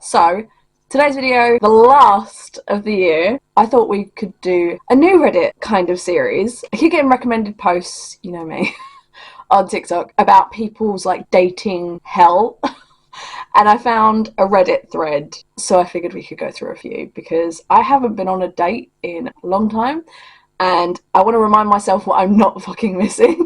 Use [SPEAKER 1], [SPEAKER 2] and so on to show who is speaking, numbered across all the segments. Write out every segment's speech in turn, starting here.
[SPEAKER 1] So, today's video, the last of the year, I thought we could do a new Reddit kind of series. I keep getting recommended posts, you know me, on TikTok about people's like dating hell. And I found a Reddit thread, so I figured we could go through a few because I haven't been on a date in a long time and I want to remind myself what I'm not fucking missing.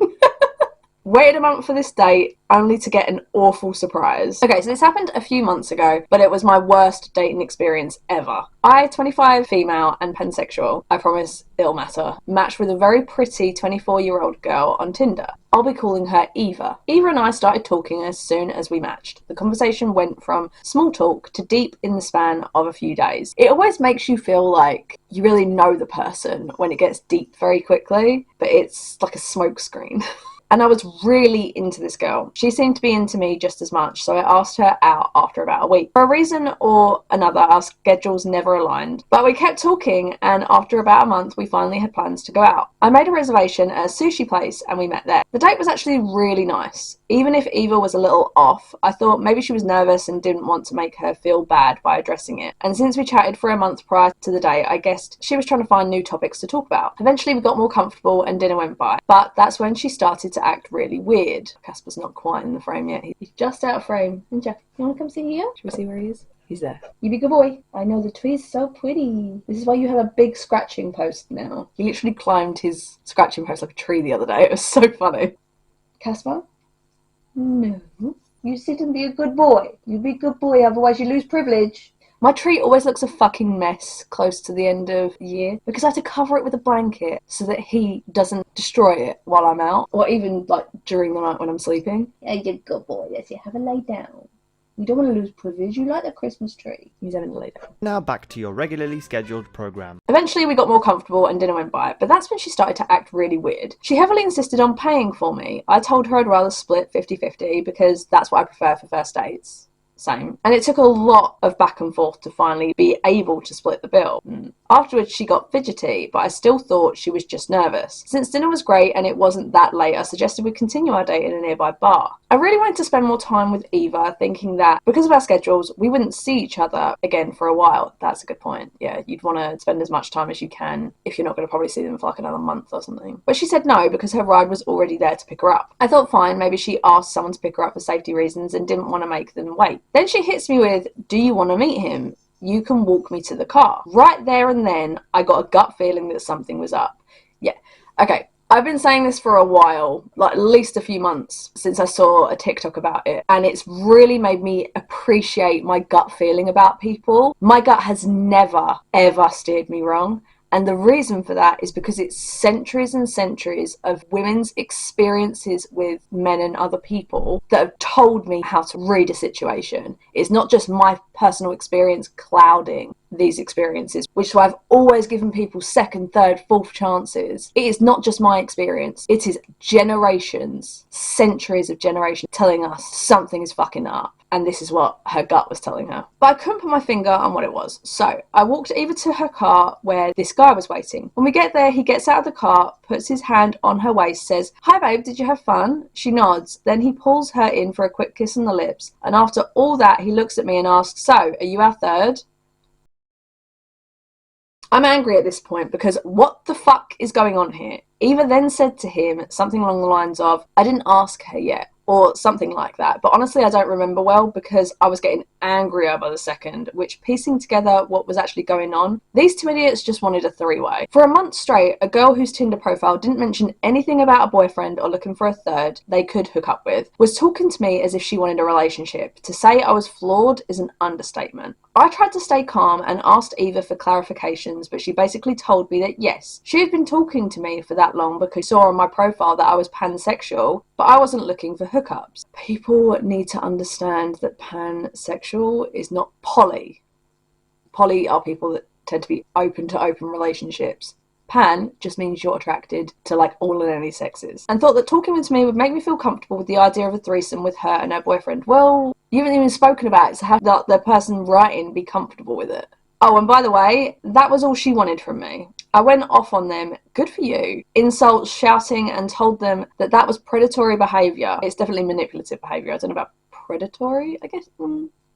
[SPEAKER 1] Waited a month for this date, only to get an awful surprise. Okay, so this happened a few months ago, but it was my worst dating experience ever. I, 25, female and pansexual, I promise it'll matter, matched with a very pretty 24-year-old girl on Tinder. I'll be calling her Eva. Eva and I started talking as soon as we matched. The conversation went from small talk to deep in the span of a few days. It always makes you feel like you really know the person when it gets deep very quickly, but it's like a smokescreen. And I was really into this girl. She seemed to be into me just as much, so I asked her out after about a week. For a reason or another, our schedules never aligned. But we kept talking, and after about a month, we finally had plans to go out. I made a reservation at a sushi place, and we met there. The date was actually really nice. Even if Eva was a little off, I thought maybe she was nervous and didn't want to make her feel bad by addressing it. And since we chatted for a month prior to the date, I guessed she was trying to find new topics to talk about. Eventually, we got more comfortable and dinner went by. But that's when she started to act really weird. Casper's not quite in the frame yet. He's just out of frame. And Jack, you want to come see here? Should we see where he is? He's there. You be good boy. I know the tree is so pretty. This is why you have a big scratching post now. He literally climbed his scratching post like a tree the other day. It was so funny. Casper? No. You sit and be a good boy. You be a good boy, otherwise you lose privilege. My tree always looks a fucking mess close to the end of the year because I have to cover it with a blanket so that he doesn't destroy it while I'm out, or even like during the night when I'm sleeping. Yeah, you're a good boy. Yes, you have a lay down. You don't want to lose privilege. You like the Christmas tree. He's having a lay down.
[SPEAKER 2] Now back to your regularly scheduled program.
[SPEAKER 1] Eventually we got more comfortable and dinner went by, but that's when she started to act really weird. She heavily insisted on paying for me. I told her I'd rather split 50-50 because that's what I prefer for first dates. Same. And it took a lot of back and forth to finally be able to split the bill. Afterwards she got fidgety, but I still thought she was just nervous. Since dinner was great and it wasn't that late, I suggested we continue our date in a nearby bar. I really wanted to spend more time with Eva, thinking that because of our schedules we wouldn't see each other again for a while. That's a good point. Yeah, you'd want to spend as much time as you can if you're not going to probably see them for like another month or something. But she said no because her ride was already there to pick her up. I thought fine, maybe she asked someone to pick her up for safety reasons and didn't want to make them wait. Then she hits me with, do you want to meet him? You can walk me to the car. Right there and then, I got a gut feeling that something was up. Yeah, okay. I've been saying this for a while, like at least a few months since I saw a TikTok about it. And it's really made me appreciate my gut feeling about people. My gut has never, ever steered me wrong. And the reason for that is because it's centuries and centuries of women's experiences with men and other people that have told me how to read a situation. It's not just my personal experience clouding these experiences, which is why I've always given people second, third, fourth chances. It is not just my experience. It is generations, centuries of generations telling us something is fucking up. And this is what her gut was telling her. But I couldn't put my finger on what it was. So I walked Eva to her car where this guy was waiting. When we get there, he gets out of the car, puts his hand on her waist, says, "Hi babe, did you have fun?" She nods. Then he pulls her in for a quick kiss on the lips. And after all that, he looks at me and asks, "So, are you our third?" I'm angry at this point because what the fuck is going on here? Eva then said to him something along the lines of, "I didn't ask her yet," or something like that. But honestly, I don't remember well because I was getting angrier by the second, which piecing together what was actually going on, these two idiots just wanted a three-way. For a month straight, a girl whose Tinder profile didn't mention anything about a boyfriend or looking for a third they could hook up with, was talking to me as if she wanted a relationship. To say I was flawed is an understatement. I tried to stay calm and asked Eva for clarifications, but she basically told me that yes, she had been talking to me for that long because she saw on my profile that I was pansexual, but I wasn't looking for hookups. People need to understand that pansexual is not poly. Poly are people that tend to be open to open relationships. Pan just means you're attracted to like all and any sexes. And thought that talking with me would make me feel comfortable with the idea of a threesome with her and her boyfriend. Well, you haven't even spoken about it, so how could the person writing be comfortable with it? Oh, and by the way, that was all she wanted from me. I went off on them, good for you, insults, shouting, and told them that that was predatory behaviour. It's definitely manipulative behaviour. I don't know about predatory, I guess.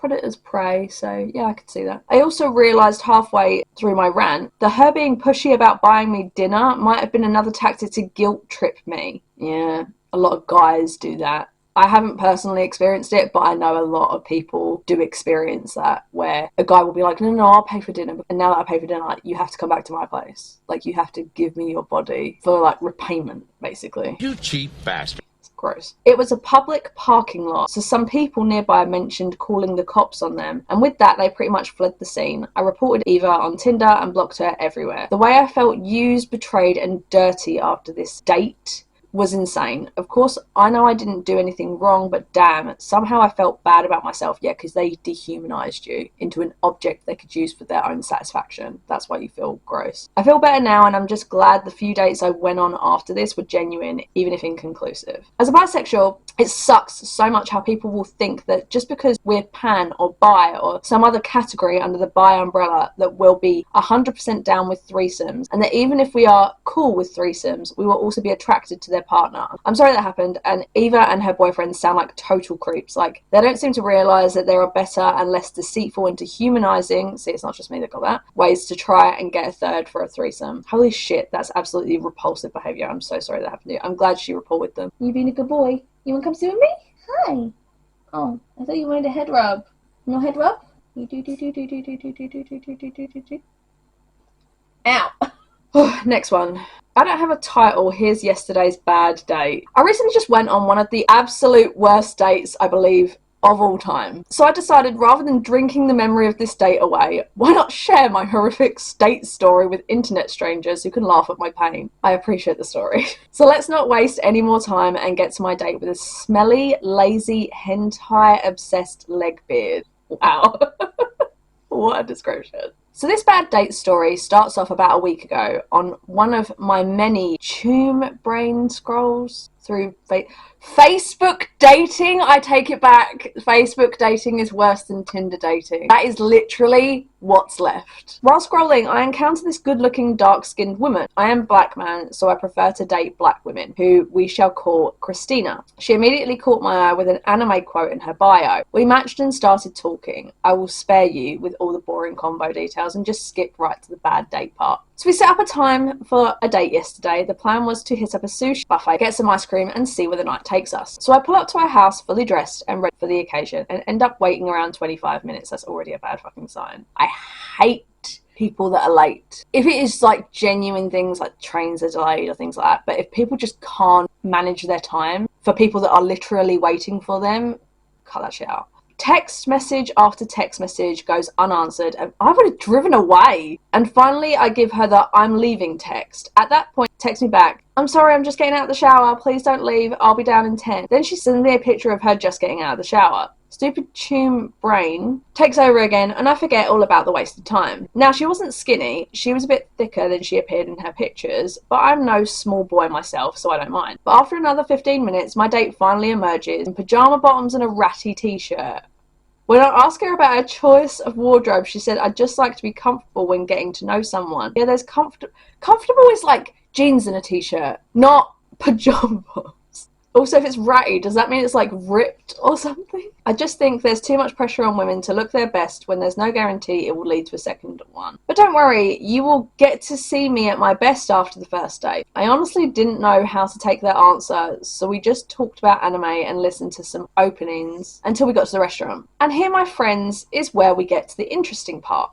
[SPEAKER 1] predators prey, so yeah, I could see that. I also realised halfway through my rant that her being pushy about buying me dinner might have been another tactic to guilt trip me. Yeah, a lot of guys do that. I haven't personally experienced it, but I know a lot of people do experience that, where a guy will be like, no, I'll pay for dinner. And now that I pay for dinner, like, you have to come back to my place. Like, you have to give me your body for, like, repayment, basically.
[SPEAKER 3] You cheap bastard.
[SPEAKER 1] It's gross. It was a public parking lot, so some people nearby mentioned calling the cops on them. And with that, they pretty much fled the scene. I reported Eva on Tinder and blocked her everywhere. The way I felt used, betrayed, and dirty after this date was insane. Of course, I know I didn't do anything wrong, but damn, somehow I felt bad about myself. Yeah, because they dehumanized you into an object they could use for their own satisfaction. That's why you feel gross. I feel better now, and I'm just glad the few dates I went on after this were genuine, even if inconclusive. As a bisexual, it sucks so much how people will think that just because we're pan or bi or some other category under the bi umbrella, that we'll be 100% down with threesomes, and that even if we are cool with threesomes, we will also be attracted to their partner. I'm sorry that happened, and Eva and her boyfriend sound like total creeps. Like, they don't seem to realise that there are better and less deceitful and dehumanising, see, it's not just me that got that, ways to try and get a third for a threesome. Holy shit, that's absolutely repulsive behaviour. I'm so sorry that happened to you. I'm glad she reported them. You being a good boy. You want to come sit with me? Hi. Oh, I thought you wanted a head rub. No head rub? You do. Ow. Next one. I don't have a title. Here's yesterday's bad date. I recently just went on one of the absolute worst dates, I believe, of all time. So I decided, rather than drinking the memory of this date away, why not share my horrific date story with internet strangers who can laugh at my pain? I appreciate the story. So let's not waste any more time and get to my date with a smelly, lazy, hentai-obsessed leg beard. Wow. What a description. So this bad date story starts off about a week ago on one of my many tomb brain scrolls through Facebook dating. I take it back. Facebook dating is worse than Tinder dating. That is literally what's left. While scrolling, I encounter this good-looking, dark-skinned woman. I am black man, so I prefer to date black women, who we shall call Christina. She immediately caught my eye with an anime quote in her bio. We matched and started talking. I will spare you with all the boring combo details and just skip right to the bad date part. So we set up a time for a date yesterday. The plan was to hit up a sushi buffet, get some ice cream, and see where the night takes us. So I pull up to our house fully dressed and ready for the occasion and end up waiting around 25 minutes. That's already a bad fucking sign. I hate people that are late. If it is like genuine things like trains are delayed or things like that, but if people just can't manage their time for people that are literally waiting for them, cut that shit out. Text message after text message goes unanswered, and I would have driven away. And finally, I give her the "I'm leaving" text. At that point, text me back, "I'm sorry, I'm just getting out of the shower. Please don't leave. I'll be down in 10. Then she sends me a picture of her just getting out of the shower. Stupid tomb brain takes over again, and I forget all about the wasted time. Now, she wasn't skinny. She was a bit thicker than she appeared in her pictures, but I'm no small boy myself, so I don't mind. But after another 15 minutes, my date finally emerges in pyjama bottoms and a ratty t-shirt. When I asked her about her choice of wardrobe, she said, "I'd just like to be comfortable when getting to know someone." Yeah, there's comfortable is like jeans and a t-shirt, not pyjama bottoms. Also, if it's ratty, does that mean it's like ripped or something? I just think there's too much pressure on women to look their best when there's no guarantee it will lead to a second one. But don't worry, you will get to see me at my best after the first date. I honestly didn't know how to take that answer, so we just talked about anime and listened to some openings until we got to the restaurant. And here, my friends, is where we get to the interesting part.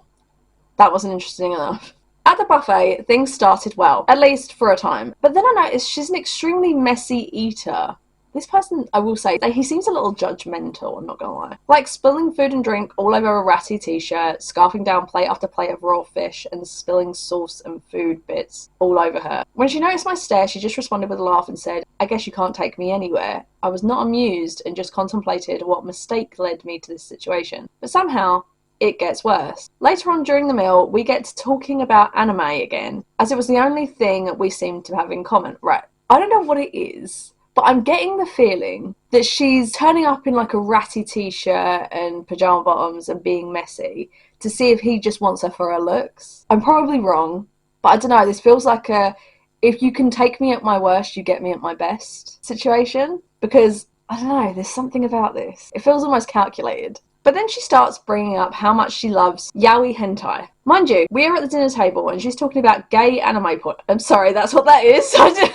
[SPEAKER 1] That wasn't interesting enough. At the buffet, things started well, at least for a time. But then I noticed she's an extremely messy eater. This person, I will say, he seems a little judgmental, I'm not gonna lie. Like spilling food and drink all over a ratty t-shirt, scarfing down plate after plate of raw fish, and spilling sauce and food bits all over her. When she noticed my stare, she just responded with a laugh and said, "I guess you can't take me anywhere." I was not amused and just contemplated what mistake led me to this situation. But somehow, it gets worse. Later on during the meal, we get to talking about anime again, as it was the only thing we seemed to have in common. Right, I don't know what it is, but I'm getting the feeling that she's turning up in like a ratty t-shirt and pyjama bottoms and being messy to see if he just wants her for her looks. I'm probably wrong, but I don't know, this feels like a "if you can take me at my worst, you get me at my best" situation, because I don't know, there's something about this. It feels almost calculated. But then she starts bringing up how much she loves yaoi hentai. Mind you, we are at the dinner table and she's talking about gay anime porn. I'm sorry, that's what that is. I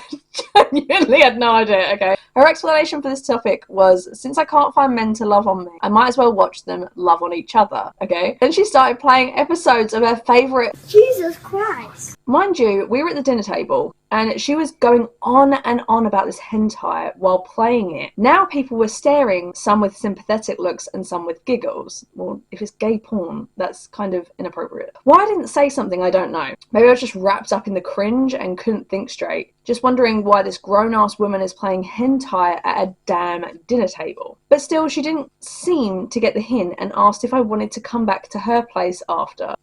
[SPEAKER 1] genuinely had no idea, okay? Her explanation for this topic was, since I can't find men to love on me, I might as well watch them love on each other, okay? Then she started playing episodes of her favourite...
[SPEAKER 3] Jesus Christ.
[SPEAKER 1] Mind you, we were at the dinner table and she was going on and on about this hentai while playing it. Now people were staring, some with sympathetic looks and some with giggles. Well, if it's gay porn, that's kind of inappropriate. Why I didn't say something, I don't know. Maybe I was just wrapped up in the cringe and couldn't think straight. Just wondering why this grown-ass woman is playing hentai at a damn dinner table. But still, she didn't seem to get the hint and asked if I wanted to come back to her place after.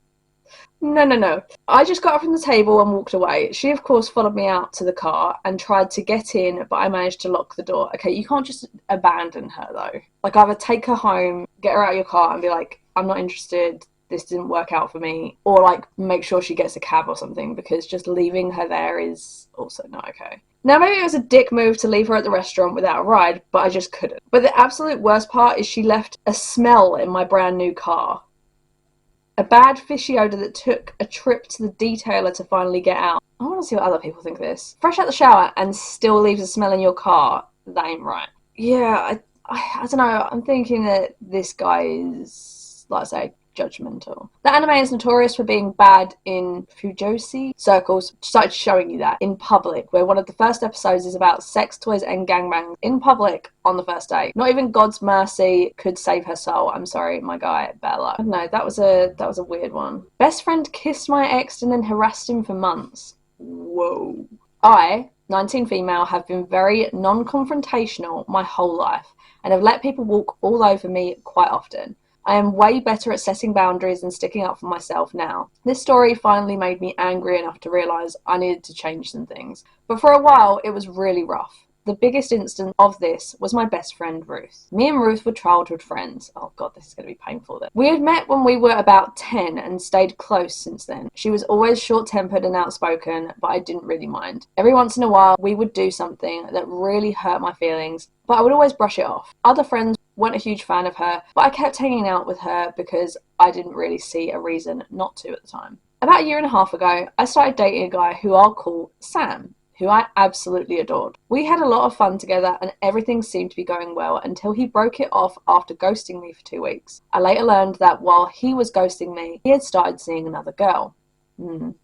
[SPEAKER 1] No. I just got up from the table and walked away. She, of course, followed me out to the car and tried to get in, but I managed to lock the door. Okay, you can't just abandon her, though. Like, either take her home, get her out of your car and be like, I'm not interested, this didn't work out for me. Or, like, make sure she gets a cab or something, because just leaving her there is also not okay. Now, maybe it was a dick move to leave her at the restaurant without a ride, but I just couldn't. But the absolute worst part is she left a smell in my brand new car. A bad fishy odour that took a trip to the detailer to finally get out. I want to see what other people think of this. Fresh out the shower and still leaves a smell in your car. That ain't right. Yeah, I don't know. I'm thinking that this guy is, like I say, judgmental. The anime is notorious for being bad in fujoshi circles. Started showing you that in public, where one of the first episodes is about sex toys and gangbangs in public on the first date. Not even God's mercy could save her soul. I'm sorry, my guy, better luck. I don't know, that was a weird one. Best friend kissed my ex and then harassed him for months. Whoa. I, 19 female, have been very non-confrontational my whole life and have let people walk all over me quite often. I am way better at setting boundaries and sticking up for myself now. This story finally made me angry enough to realise I needed to change some things. But for a while, it was really rough. The biggest instance of this was my best friend, Ruth. Me and Ruth were childhood friends. Oh god, this is going to be painful then. We had met when we were about 10 and stayed close since then. She was always short-tempered and outspoken, but I didn't really mind. Every once in a while, we would do something that really hurt my feelings, but I would always brush it off. Other friends weren't a huge fan of her, but I kept hanging out with her because I didn't really see a reason not to at the time. About a year and a half ago, I started dating a guy who I'll call Sam, who I absolutely adored. We had a lot of fun together and everything seemed to be going well until he broke it off after ghosting me for 2 weeks. I later learned that while he was ghosting me, he had started seeing another girl.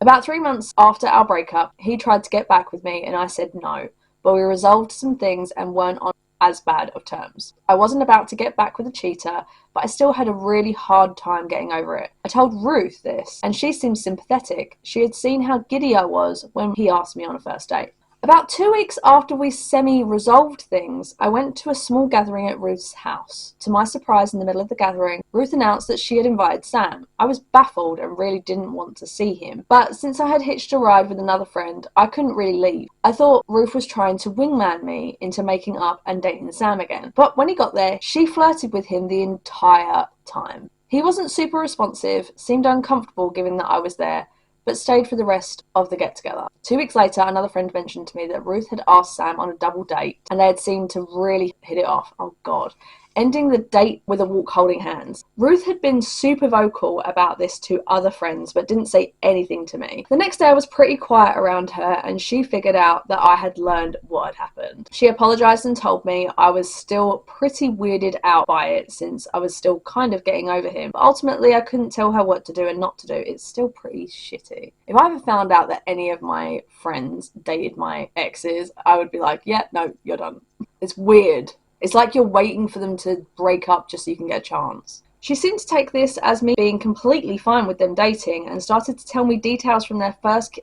[SPEAKER 1] About 3 months after our breakup, he tried to get back with me and I said no, but we resolved some things and weren't on as bad of terms. I wasn't about to get back with a cheater, but I still had a really hard time getting over it. I told Ruth this, and she seemed sympathetic. She had seen how giddy I was when he asked me on a first date. About 2 weeks after we semi-resolved things, I went to a small gathering at Ruth's house. To my surprise, in the middle of the gathering, Ruth announced that she had invited Sam. I was baffled and really didn't want to see him, but since I had hitched a ride with another friend, I couldn't really leave. I thought Ruth was trying to wingman me into making up and dating Sam again, but when he got there, she flirted with him the entire time. He wasn't super responsive, seemed uncomfortable given that I was there, but stayed for the rest of the get-together. 2 weeks later, another friend mentioned to me that Ruth had asked Sam on a double date, and they had seemed to really hit it off. Oh god. Ending the date with a walk holding hands. Ruth had been super vocal about this to other friends, but didn't say anything to me. The next day I was pretty quiet around her, and she figured out that I had learned what had happened. She apologised and told me I was still pretty weirded out by it, since I was still kind of getting over him. But ultimately, I couldn't tell her what to do and not to do. It's still pretty shitty. If I ever found out that any of my friends dated my exes, I would be like, yeah, no, you're done. It's weird. It's like you're waiting for them to break up just so you can get a chance. She seemed to take this as me being completely fine with them dating and started to tell me details from their first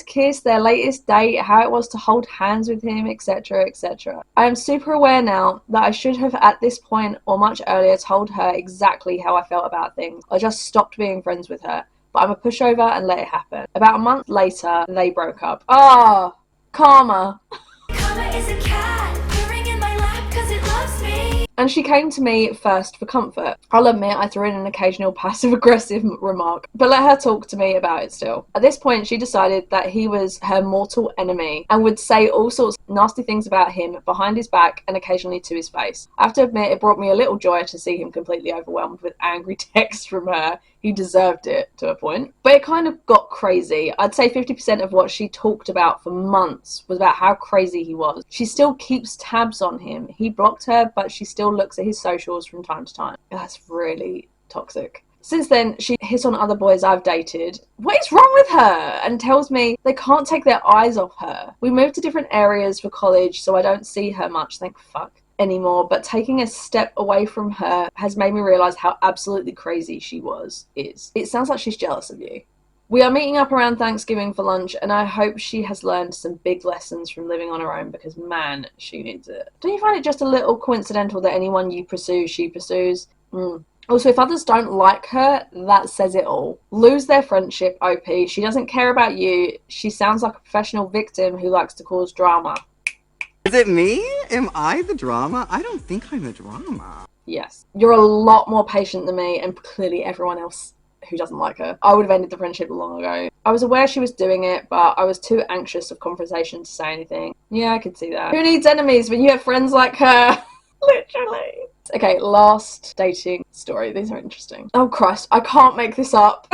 [SPEAKER 1] kiss, their latest date, how it was to hold hands with him, etc, etc. I am super aware now that I should have at this point or much earlier told her exactly how I felt about things. I just stopped being friends with her, but I'm a pushover and let it happen. About a month later, they broke up. Karma.
[SPEAKER 3] Karma is a cat purring in my lap 'cause it loves me.
[SPEAKER 1] and she came to me first for comfort. I'll admit I threw in an occasional passive-aggressive remark, but let her talk to me about it still. At this point, she decided that he was her mortal enemy and would say all sorts of nasty things about him behind his back and occasionally to his face. I have to admit, it brought me a little joy to see him completely overwhelmed with angry texts from her. He deserved it, to a point. But it kind of got crazy. I'd say 50% of what she talked about for months was about how crazy he was. She still keeps tabs on him. He blocked her, but she still looks at his socials from time to time. That's really toxic. Since then, she hits on other boys I've dated. What is wrong with her? And tells me they can't take their eyes off her. We moved to different areas for college, so I don't see her much, thank fuck, anymore, but taking a step away from her has made me realise how absolutely crazy she is. It sounds like she's jealous of you. We are meeting up around Thanksgiving for lunch, and I hope she has learned some big lessons from living on her own, because man, she needs it. Don't you find it just a little coincidental that anyone you pursue, she pursues? Also, if others don't like her, that says it all. Lose their friendship, OP. She doesn't care about you. She sounds like a professional victim who likes to cause drama.
[SPEAKER 4] Is it me? Am I the drama? I don't think I'm the drama.
[SPEAKER 1] Yes. You're a lot more patient than me, and clearly everyone else who doesn't like her. I would have ended the friendship long ago. I was aware she was doing it, but I was too anxious of confrontation to say anything. Yeah, I could see that. Who needs enemies when you have friends like her? Literally. Okay, last dating story. These are interesting. Oh Christ, I can't make this up.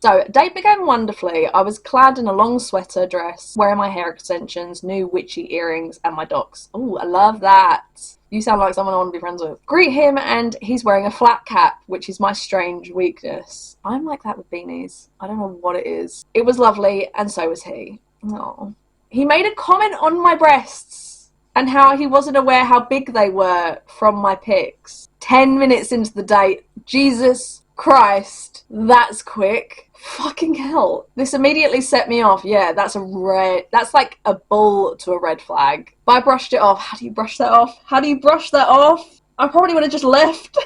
[SPEAKER 1] So, date began wonderfully. I was clad in a long sweater dress, wearing my hair extensions, new witchy earrings, and my docs. Oh, I love that. You sound like someone I want to be friends with. Greet him, and he's wearing a flat cap, which is my strange weakness. I'm like that with beanies. I don't know what it is. It was lovely, and so was he. Oh. He made a comment on my breasts, and how he wasn't aware how big they were from my pics. 10 minutes into the date. Jesus Christ, that's quick. Fucking hell. This immediately set me off. Yeah, that's like a bull to a red flag. But I brushed it off. How do you brush that off? I probably would have just left.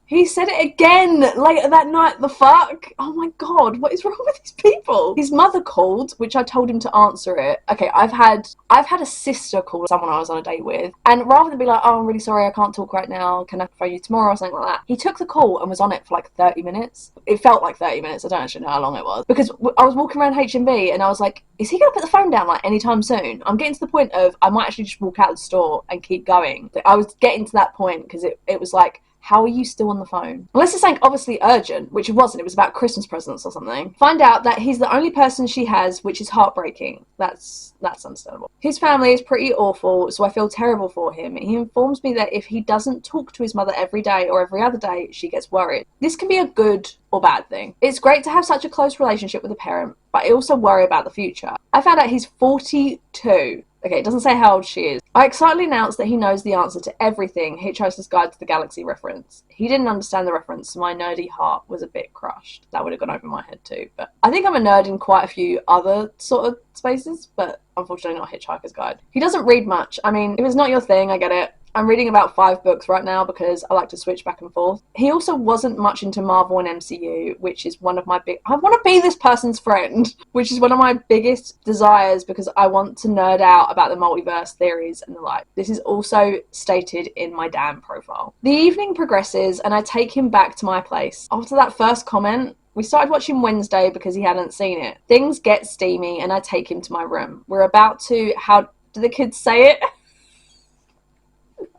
[SPEAKER 1] He said it again later that night. The fuck? Oh my god, what is wrong with these people? His mother called, which I told him to answer it. Okay, I've had a sister call someone I was on a date with, and rather than be like, oh, I'm really sorry, I can't talk right now, can I phone you tomorrow or something like that, he took the call and was on it for like 30 minutes. It felt like 30 minutes, I don't actually know how long it was, because I was walking around HMV and I was like, is he gonna put the phone down like anytime soon? I'm getting to the point of I might actually just walk out of the store and keep going. I was getting to that point because it was like, how are you still on the phone? Unless it's something obviously urgent, which it wasn't. It was about Christmas presents or something. Find out that he's the only person she has, which is heartbreaking. That's understandable. His family is pretty awful, so I feel terrible for him. He informs me that if he doesn't talk to his mother every day or every other day, she gets worried. This can be a good or bad thing. It's great to have such a close relationship with a parent, but I also worry about the future. I found out he's 42. Okay, it doesn't say how old she is. I excitedly announced that he knows the answer to everything. Hitchhiker's Guide to the Galaxy reference. He didn't understand the reference, so my nerdy heart was a bit crushed. That would have gone over my head too, but I think I'm a nerd in quite a few other sort of spaces, but unfortunately not Hitchhiker's Guide. He doesn't read much. I mean, if it's not your thing, I get it. I'm reading about 5 books right now because I like to switch back and forth. He also wasn't much into Marvel and MCU, which is one of my I want to be this person's friend, which is one of my biggest desires because I want to nerd out about the multiverse theories and the like. This is also stated in my damn profile. The evening progresses and I take him back to my place. After that first comment, we started watching Wednesday because he hadn't seen it. Things get steamy and I take him to my room. We're about to, how do the kids say it?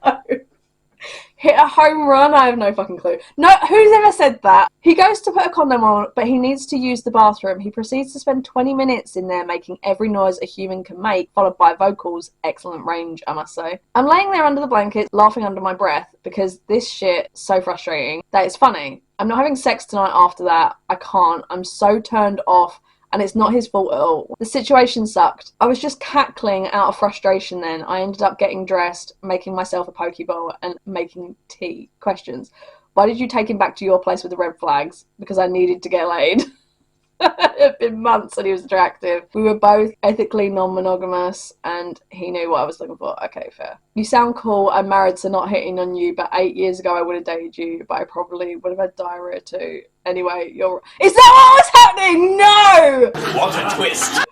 [SPEAKER 1] No. Hit a home run? I have no fucking clue. No, who's ever said that? He goes to put a condom on, but he needs to use the bathroom. He proceeds to spend 20 minutes in there making every noise a human can make, followed by vocals. Excellent range, I must say. I'm laying there under the blanket, laughing under my breath, because this shit is so frustrating that it's funny. I'm not having sex tonight after that. I can't. I'm so turned off. And it's not his fault at all. The situation sucked. I was just cackling out of frustration then. I ended up getting dressed, making myself a pokeball, and making tea. Questions. Why did you take him back to your place with the red flags? Because I needed to get laid. It had been months and he was attractive. We were both ethically non-monogamous and he knew what I was looking for. Okay, fair. You sound cool. I'm married, so not hitting on you, but 8 years ago I would have dated you, but I probably would have had diarrhea too. Anyway, you're... Is that what was happening? No!
[SPEAKER 5] What a twist!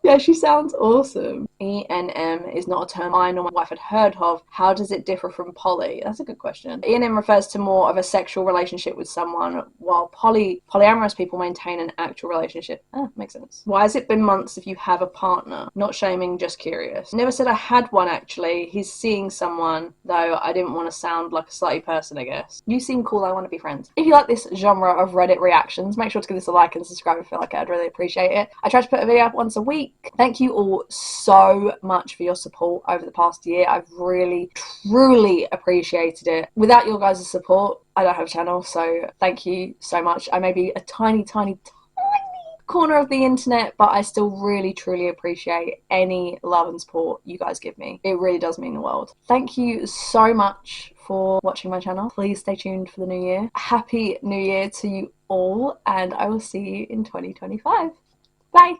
[SPEAKER 1] Yeah, she sounds awesome. ENM is not a term I nor my wife had heard of. How does it differ from poly? That's a good question. ENM refers to more of a sexual relationship with someone, while polyamorous people maintain an actual relationship. Makes sense. Why has it been months if you have a partner? Not shaming, just curious. Never said I had one, actually. He's seeing someone, though I didn't want to sound like a slutty person, I guess. You seem cool, I want to be friends. If you like this genre of Reddit reactions, make sure to give this a like and subscribe if you feel like it. I'd really appreciate it. I try to put a video up once a week. Thank you all so much for your support over the past year. I've really, truly appreciated it. Without your guys' support, I don't have a channel, so thank you so much. I may be a tiny corner of the internet, but I still really, truly appreciate any love and support you guys give me. It really does mean the world. Thank you so much for watching my channel. Please stay tuned for the new year. Happy New Year to you all, and I will see you in 2025. Bye!